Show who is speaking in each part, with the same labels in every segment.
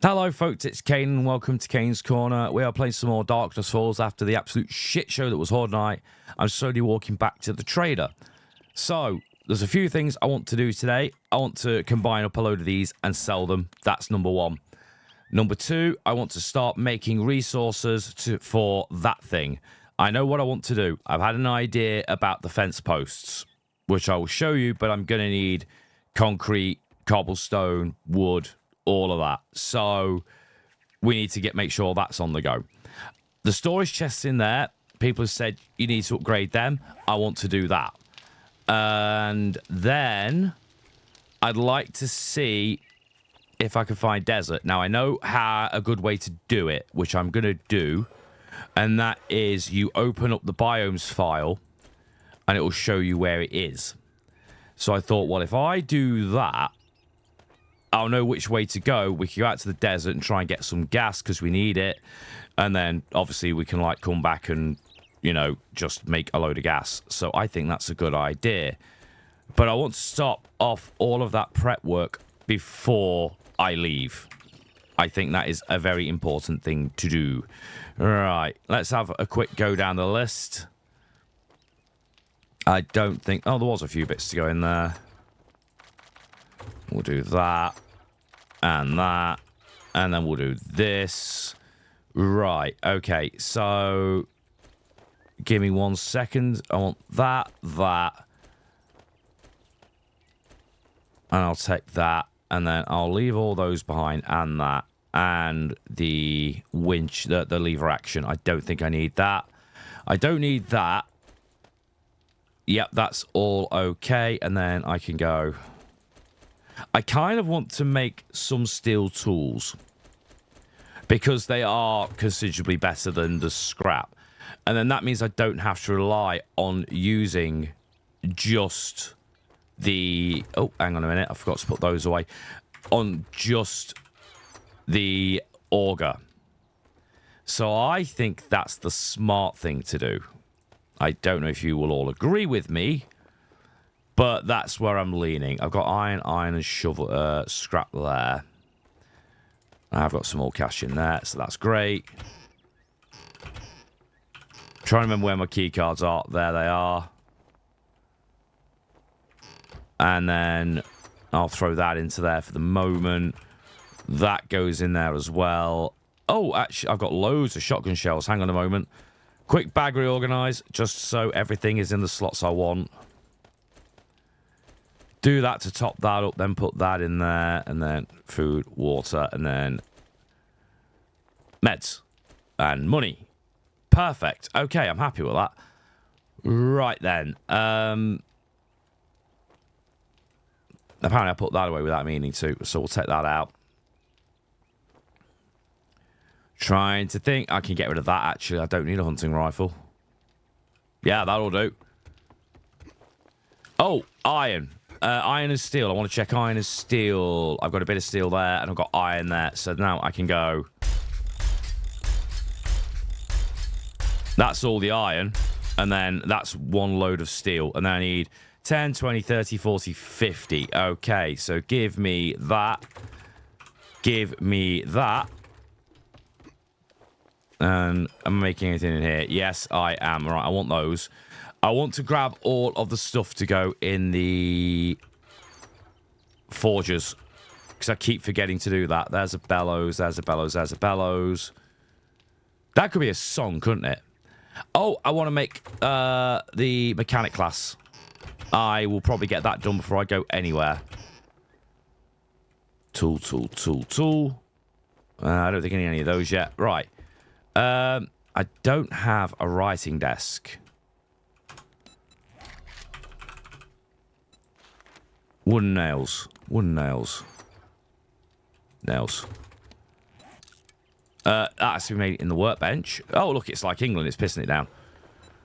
Speaker 1: Hello folks, it's Kane and welcome to Kane's Corner. We are playing some more Darkness Falls after the absolute shit show that was Horde Night. I'm slowly walking back to the trader. So, there's a few things I want to do today. I want to combine up a load of these and sell them. That's number one. Number two, I want to start making resources for that thing. I know what I want to do. I've had an idea about the fence posts, which I will show you, but I'm going to need concrete, cobblestone, wood, all of that. So we need to make sure that's on the go. The storage chests in there, people have said you need to upgrade them. I want to do that. And then I'd like to see if I can find desert. Now, I know how a good way to do it, which I'm going to do, and that is you open up the biomes file and it will show you where it is. So I thought, well, if I do that, I'll know which way to go. We can go out to the desert and try and get some gas because we need it. And then, obviously, we can, like, come back and, you know, just make a load of gas. So I think that's a good idea. But I want to stop off all of that prep work before I leave. I think that is a very important thing to do. Right, let's have a quick go down the list. I don't think... Oh, there was a few bits to go in there. We'll do that, and then we'll do this. Right, okay, so give me 1 second. I want that, and I'll take that, and then I'll leave all those behind, and that, and the winch, the lever action. I don't think I need that. I don't need that. Yep, that's all okay, and then I can go... I kind of want to make some steel tools because they are considerably better than the scrap. And then that means I don't have to rely on using just the... Oh, hang on a minute. I forgot to put those away. On just the auger. So I think that's the smart thing to do. I don't know if you will all agree with me, but that's where I'm leaning. I've got iron, and shovel, scrap there. I've got some more cash in there, so that's great. Trying to remember where my key cards are. There they are. And then I'll throw that into there for the moment. That goes in there as well. Oh, actually, I've got loads of shotgun shells. Hang on a moment. Quick bag reorganize, just so everything is in the slots I want. Do that to top that up, then put that in there, and then food, water, and then meds and money. Perfect. Okay, I'm happy with that. Right then. Apparently I put that away without meaning to, so we'll take that out. Trying to think. I can get rid of that, actually. I don't need a hunting rifle. Yeah, that'll do. Oh, iron. Iron and steel. I want to check iron and steel. I've got a bit of steel there, and I've got iron there. So now I can go. That's all the iron. And then that's one load of steel. And then I need 10, 20, 30, 40, 50. Okay, so give me that. Give me that. And am I making anything in here? Yes, I am. Right, I want those. I want to grab all of the stuff to go in the forges, because I keep forgetting to do that. There's a bellows, there's a bellows, there's a bellows. That could be a song, couldn't it? Oh, I want to make the mechanic class. I will probably get that done before I go anywhere. Tool, tool, tool, tool. I don't think I need any of those yet. Right. I don't have a writing desk. Wooden nails. Wooden nails. Nails. That has to be made in the workbench. Oh, look, it's like England. It's pissing it down.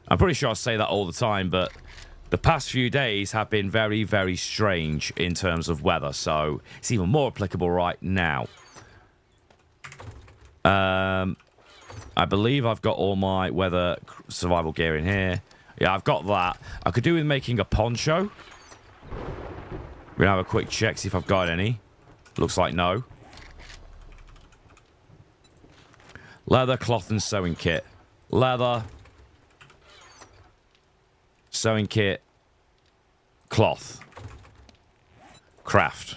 Speaker 1: I'm pretty sure I say that all the time, but the past few days have been very, very strange in terms of weather, so it's even more applicable right now. I believe I've got all my weather survival gear in here. Yeah, I've got that. I could do with making a poncho. We're going to have a quick check, see if I've got any. Looks like no. Leather, cloth, and sewing kit. Leather. Sewing kit. Cloth. Craft.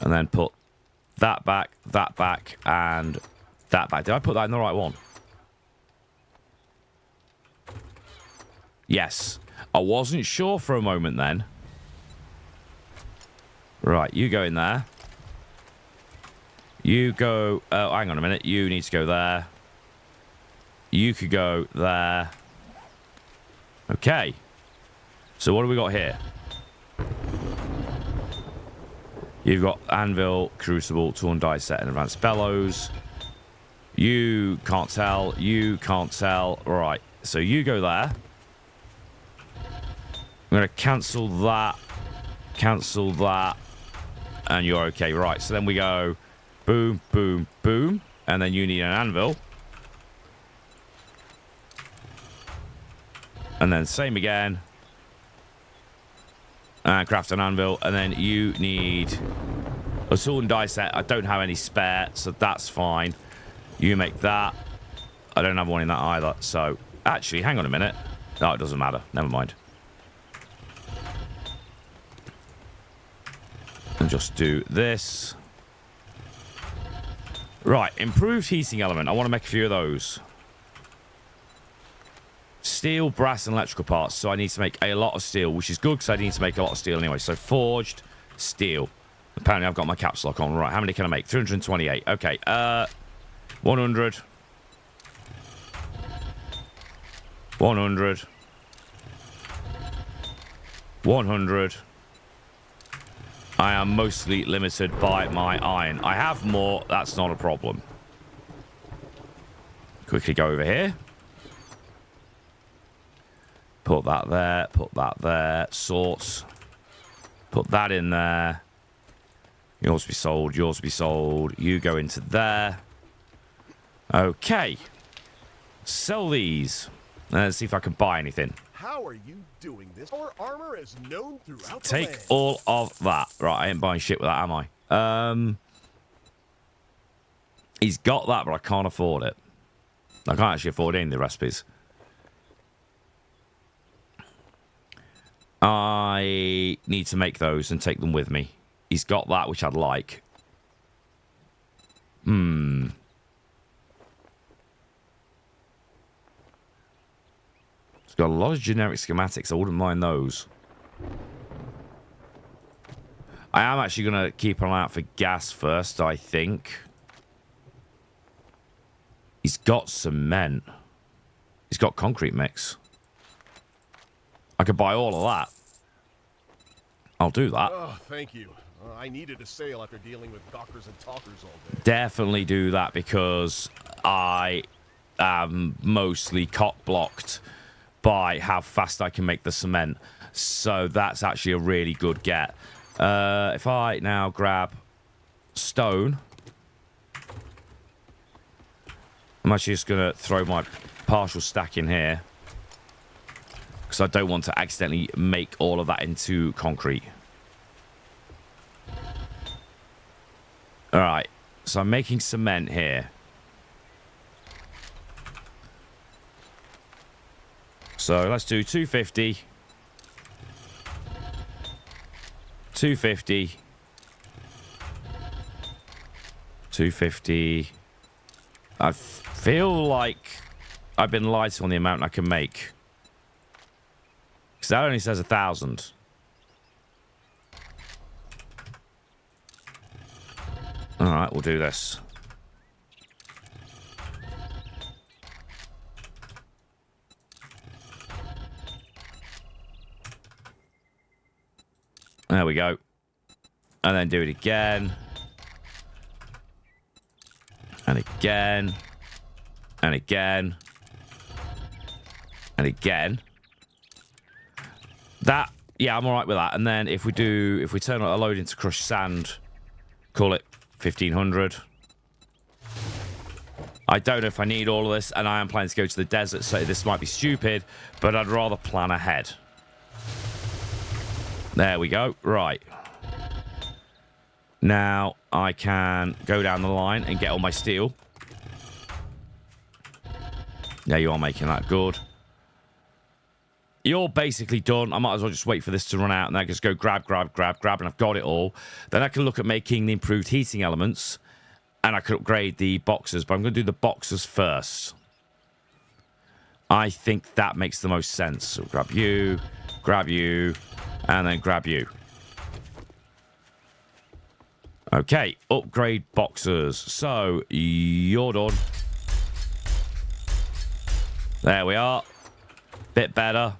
Speaker 1: And then put that back, and that back. Did I put that in the right one? Yes. I wasn't sure for a moment then. Right, you go in there. You go... Oh, hang on a minute. You need to go there. You could go there. Okay. So what do we got here? You've got anvil, crucible, tool and die set, and advanced bellows. You can't tell. You can't tell. Right. So you go there. I'm going to cancel that. Cancel that. And you're okay. Right. So then we go boom, boom, boom. And then you need an anvil. And then same again. And craft an anvil. And then you need a tool and die set. I don't have any spare, so that's fine. You make that. I don't have one in that either. So, actually, hang on a minute. No, it doesn't matter. Never mind. And just do this. Right, improved heating element. I want to make a few of those. Steel, brass, and electrical parts. So I need to make a lot of steel, which is good because I need to make a lot of steel anyway. So forged steel. Apparently I've got my caps lock on. Right, how many can I make? 328. Okay, 100. 100. 100. I am mostly limited by my iron. I have more. That's not a problem. Quickly go over here. Put that there. Put that there. Sorts. Put that in there. Yours be sold. Yours be sold. You go into there. Okay. Sell these. And let's see if I can buy anything.
Speaker 2: How are you doing this? Our armor is known throughout the
Speaker 1: Take
Speaker 2: land.
Speaker 1: all of that. Right, I ain't buying shit with that, am I? He's got that, but I can't afford it. I can't actually afford any of the recipes. I need to make those and take them with me. He's got that, which I'd like. He's got a lot of generic schematics. I wouldn't mind those. I am actually going to keep an eye out for gas first, I think. He's got cement. He's got concrete mix. I could buy all of that. I'll do that.
Speaker 2: Oh, thank you. I needed a sale after dealing with gawkers and talkers all day.
Speaker 1: Definitely do that because I am mostly cock-blocked by how fast I can make the cement. So that's actually a really good get. If I now grab stone, I'm actually just going to throw my partial stack in here because I don't want to accidentally make all of that into concrete. All right, so I'm making cement here. So let's do 250. 250. 250. I feel like I've been lied to on the amount I can make. Because that only says 1,000. Alright, we'll do this. There we go. And then do it again. And again. And again. And again. That, yeah, I'm alright with that. And then if we turn a load into crushed sand, call it 1,500. I don't know if I need all of this, and I am planning to go to the desert, so this might be stupid, but I'd rather plan ahead. There we go. Right. Now I can go down the line and get all my steel. Yeah, you are making that good. You're basically done. I might as well just wait for this to run out and then I just go grab, and I've got it all. Then I can look at making the improved heating elements and I could upgrade the boxes, but I'm going to do the boxes first. I think that makes the most sense. So grab you, and then grab you. Okay, upgrade boxes. So, you're done. There we are. Bit better.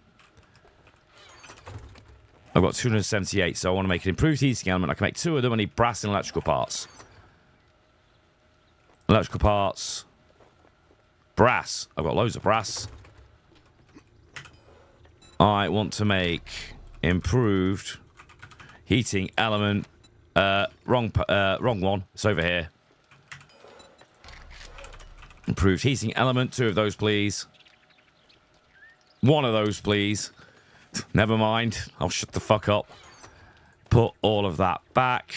Speaker 1: I've got 278, so I want to make an improved heating element. I can make 2 of them. I need brass and electrical parts. Electrical parts. Brass. I've got loads of brass. I want to make improved heating element. Wrong one. It's over here. Improved heating element. 2 of those, please. 1 of those, please. Never mind. I'll shut the fuck up. Put all of that back.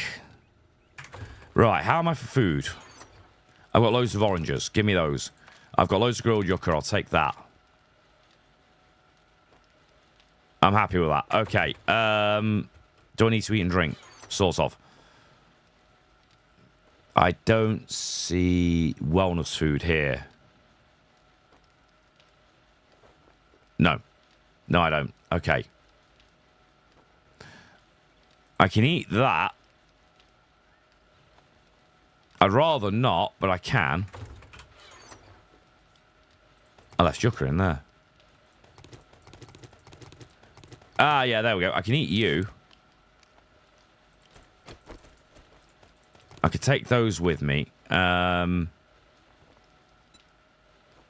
Speaker 1: Right. How am I for food? I've got loads of oranges. Give me those. I've got loads of grilled yucca. I'll take that. I'm happy with that. Okay. Do I need to eat and drink? Sort of. I don't see wellness food here. No. No, I don't. Okay. I can eat that. I'd rather not, but I can. I left yucca in there. Ah, yeah, there we go. I can eat you. I could take those with me. And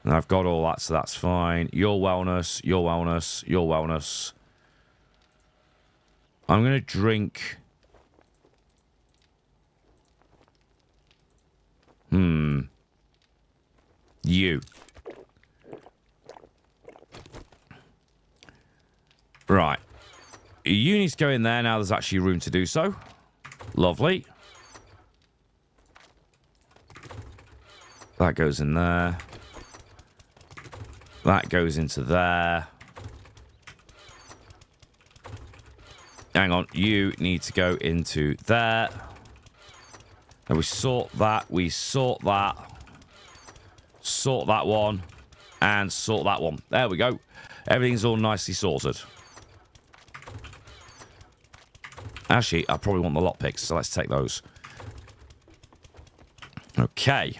Speaker 1: I've got all that, so that's fine. Your wellness, your wellness, your wellness. I'm going to drink... You. Right. You need to go in there now. There's actually room to do so. Lovely. That goes in there. That goes into there. Hang on. You need to go into there. And we sort that. We sort that. Sort that one. And sort that one. There we go. Everything's all nicely sorted. Actually, I probably want the lockpicks, so let's take those. Okay.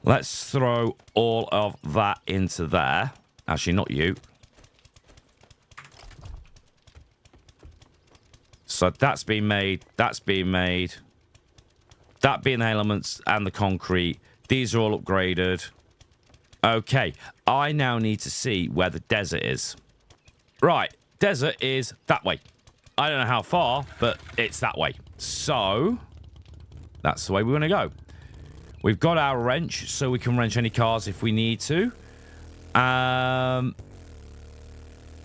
Speaker 1: Let's throw all of that into there. Actually, not you. So that's been made. That's being made. That being the elements and the concrete. These are all upgraded. Okay. I now need to see where the desert is. Right. Desert is that way. I don't know how far, but it's that way. So, that's the way we want to go. We've got our wrench, so we can wrench any cars if we need to.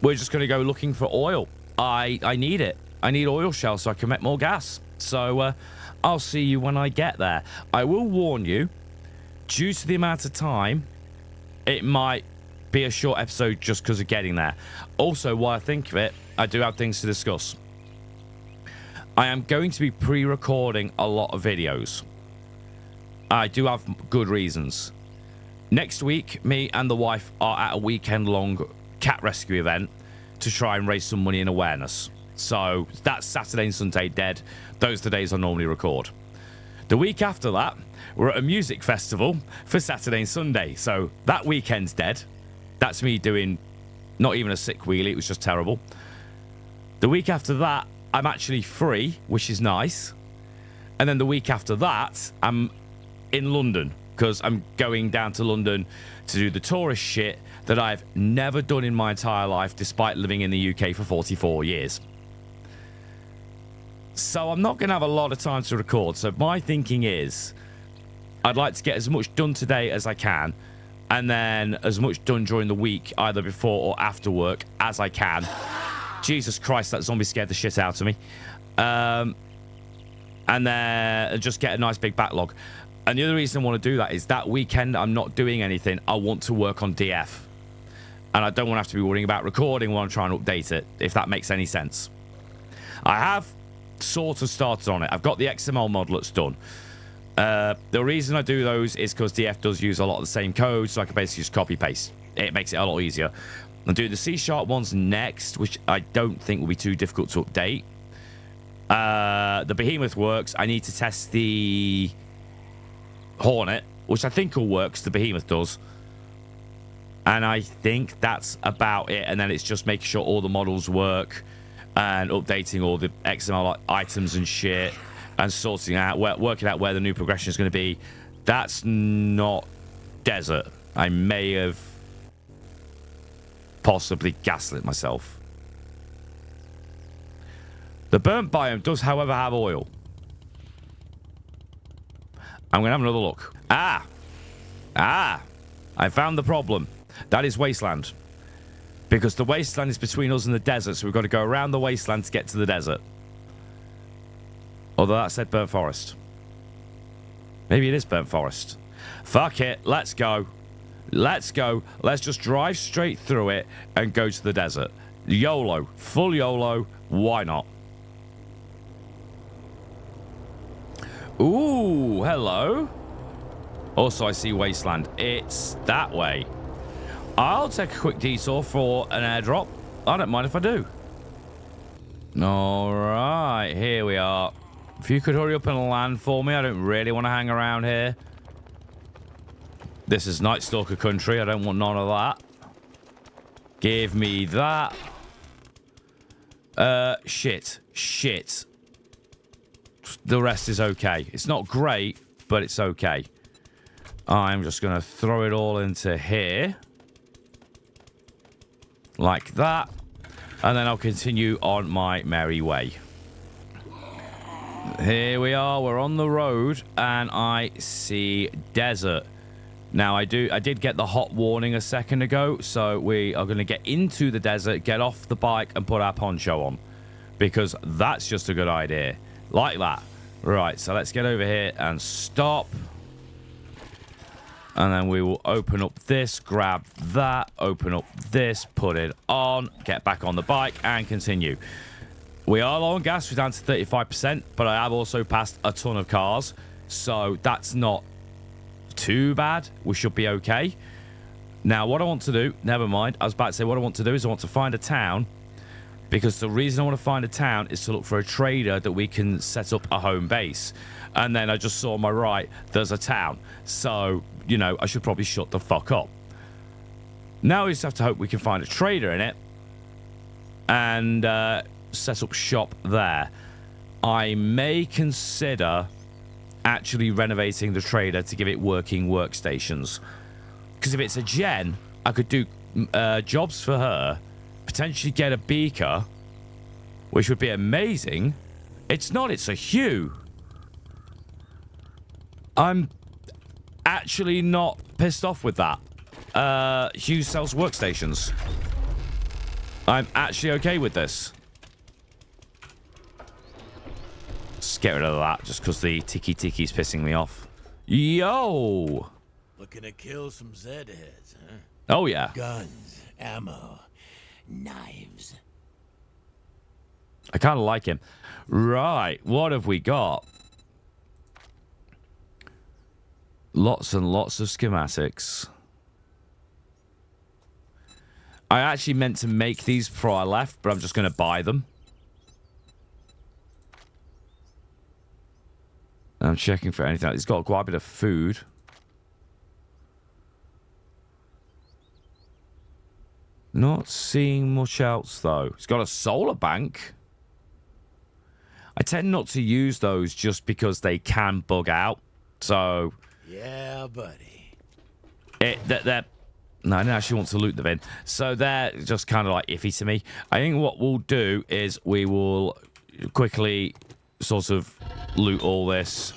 Speaker 1: We're just going to go looking for oil. I need it. I need oil shell so I can make more gas. So, I'll see you when I get there. I will warn you, due to the amount of time, it might be a short episode just because of getting there. Also, while I think of it, I do have things to discuss. I am going to be pre-recording a lot of videos. I do have good reasons. Next week, me and the wife are at a weekend-long cat rescue event to try and raise some money and awareness. So that's Saturday and Sunday dead. Those are the days I normally record. The week after that, we're at a music festival for Saturday and Sunday. So that weekend's dead. That's me doing not even a sick wheelie. It was just terrible. The week after that, I'm actually free, which is nice. And then the week after that, I'm in London because I'm going down to London to do the tourist shit that I've never done in my entire life, despite living in the UK for 44 years. So I'm not going to have a lot of time to record. So my thinking is I'd like to get as much done today as I can, and then as much done during the week, either before or after work, as I can. Jesus Christ, that zombie scared the shit out of me. And then just get a nice big backlog. And the other reason I want to do that is that weekend I'm not doing anything. I want to work on DF. And I don't want to have to be worrying about recording while I'm trying to update it, if that makes any sense. I have sort of started on it. I've got the XML model that's done. The reason I do those is because DF does use a lot of the same code, so I can basically just copy-paste. It makes it a lot easier. I'll do the C# ones next, which I don't think will be too difficult to update. The Behemoth works. I need to test the Hornet, which I think will work, because the Behemoth does. And I think that's about it. And then it's just making sure all the models work and updating all the XML items and shit and sorting out, working out where the new progression is going to be. That's not desert. I may have possibly gaslit myself. The burnt biome does, however, have oil. I'm going to have another look. I found the problem. That is wasteland. Because the wasteland is between us and the desert, so we've got to go around the wasteland to get to the desert. Although that said burnt forest. Maybe it is burnt forest. Fuck it. Let's go. Let's go. Let's just drive straight through it and go to the desert. YOLO. Full YOLO. Why not? Ooh, hello. Also, I see wasteland. It's that way. I'll take a quick detour for an airdrop. I don't mind if I do. All right, here we are. If you could hurry up and land for me, I don't really want to hang around here. This is Night Stalker country. I don't want none of that. Give me that. Shit. The rest is okay. It's not great, but it's okay. I'm just going to throw it all into here. Like that. And then I'll continue on my merry way. Here we are. We're on the road. And I see desert. Now, I did get the hot warning a second ago. So we are going to get into the desert, get off the bike, and put our poncho on. Because that's just a good idea. Like that. Right, so let's get over here and stop. And then we will open up this, grab that, open up this, put it on, get back on the bike, and continue. We are low on gas. We're down to 35%, but I have also passed a ton of cars. So that's not too bad. We should be okay. Now, what I want to do, never mind. I was about to say what I want to do is I want to find a town. Because the reason I want to find a town is to look for a trader that we can set up a home base. And then I just saw on my right, there's a town. So, you know, I should probably shut the fuck up. Now we just have to hope we can find a trader in it. And set up shop there. I may consider actually renovating the trader to give it working workstations. Because if it's a gen, I could do jobs for her. Potentially get a beaker, which would be amazing. It's not, it's a Hue. I'm actually not pissed off with that. Hue sells workstations. I'm actually okay with this. Let's get rid of that just because the tiki's pissing me off. Yo!
Speaker 3: Looking to kill some Zed heads, huh?
Speaker 1: Oh, yeah.
Speaker 3: Guns, ammo. Knives.
Speaker 1: I kind of like him. Right, what have we got? Lots and lots of schematics. I actually meant to make these before I left, but I'm just going to buy them. I'm checking for anything. It's got quite a bit of food. Not seeing much else, though. It's got a solar bank. I tend not to use those just because they can bug out. So...
Speaker 3: Yeah, buddy.
Speaker 1: No, I didn't actually want to loot them in. So they're just kind of like iffy to me. I think what we'll do is we will quickly sort of loot all this.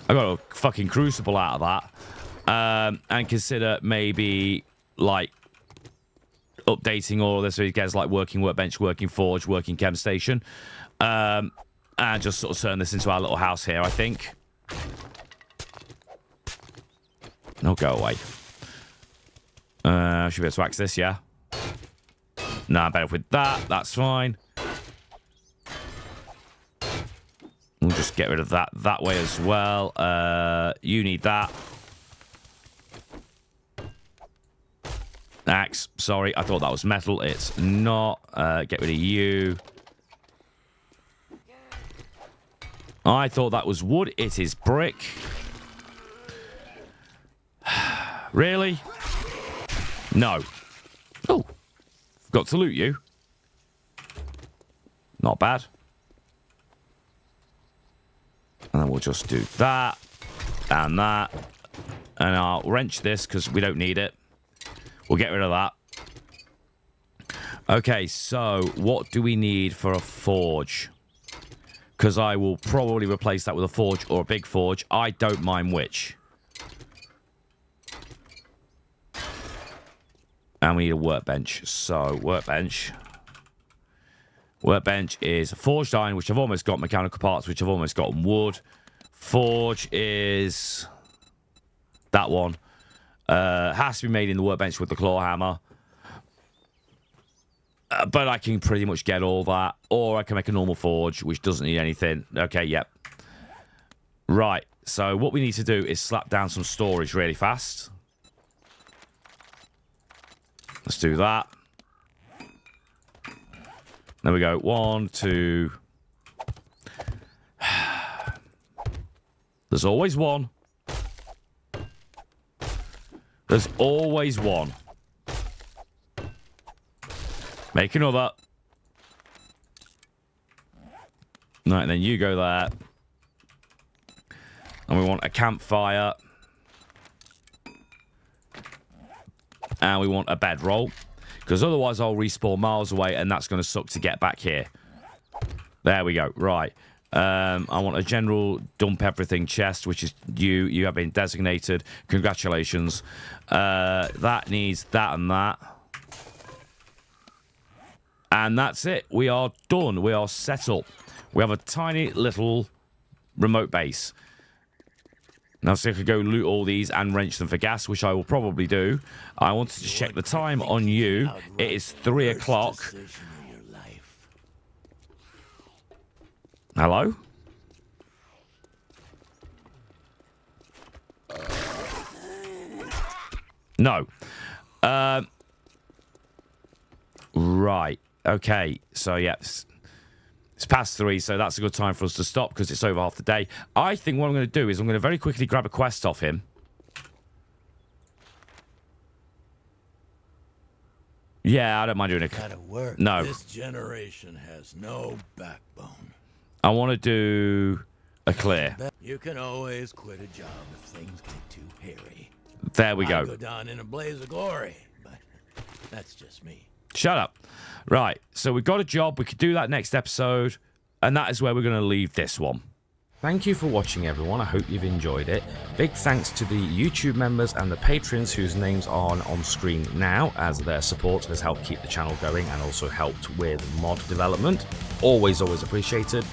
Speaker 1: I got a fucking crucible out of that. And consider maybe, like... updating all of this so he gets like working workbench, working forge, working chem station, and just sort of turn this into our little house here, I think. No, go away. Should be able to access this, yeah? Nah, better with that. That's fine. We'll just get rid of that way as well. You need that. Axe. Sorry, I thought that was metal. It's not. Get rid of you. I thought that was wood. It is brick. Really? No. Oh. Got to loot you. Not bad. And then we'll just do that. And that. And I'll wrench this because we don't need it. We'll get rid of that. Okay, so what do we need for a forge? Because I will probably replace that with a forge or a big forge. I don't mind which. And we need a workbench. So, workbench. Workbench is forged iron, which I've almost got. Mechanical parts, which I've almost got. Wood. Forge is that one. Has to be made in the workbench with the claw hammer. But I can pretty much get all that. Or I can make a normal forge, which doesn't need anything. Okay, yep. Right. So what we need to do is slap down some storage really fast. Let's do that. There we go. 1, 2. There's always one. There's always one. Make another. Right, then you go there. And we want a campfire. And we want a bedroll. Because otherwise I'll respawn miles away and that's going to suck to get back here. There we go. Right. I want a general dump everything chest, which is you. You have been designated. Congratulations. That needs that and that. And that's it. We are done. We are settled. We have a tiny little remote base. Now, so I could go loot all these and wrench them for gas, which I will probably do. I wanted to check the time on you. It is 3 o'clock. Hello? No. Right. Okay. So, yes. It's past 3, so that's a good time for us to stop because it's over half the day. I think what I'm going to do is I'm going to very quickly grab a quest off him. Yeah, I don't mind doing it.
Speaker 3: Gotta work.
Speaker 1: No.
Speaker 3: This generation has no backbone.
Speaker 1: I want to do a clear.
Speaker 3: You can always quit a job if things get too hairy.
Speaker 1: There we
Speaker 3: I'll
Speaker 1: go.
Speaker 3: go down in a blaze of glory, but that's just me.
Speaker 1: Shut up. Right, so we've got a job. We could do that next episode, and that is where we're going to leave this one. Thank you for watching, everyone. I hope you've enjoyed it. Big thanks to the YouTube members and the patrons whose names are on screen now, as their support has helped keep the channel going and also helped with mod development. Always appreciated.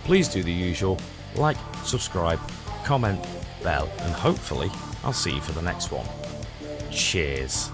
Speaker 1: Please do the usual. Like, subscribe, comment, bell, and hopefully I'll see you for the next one. Cheers.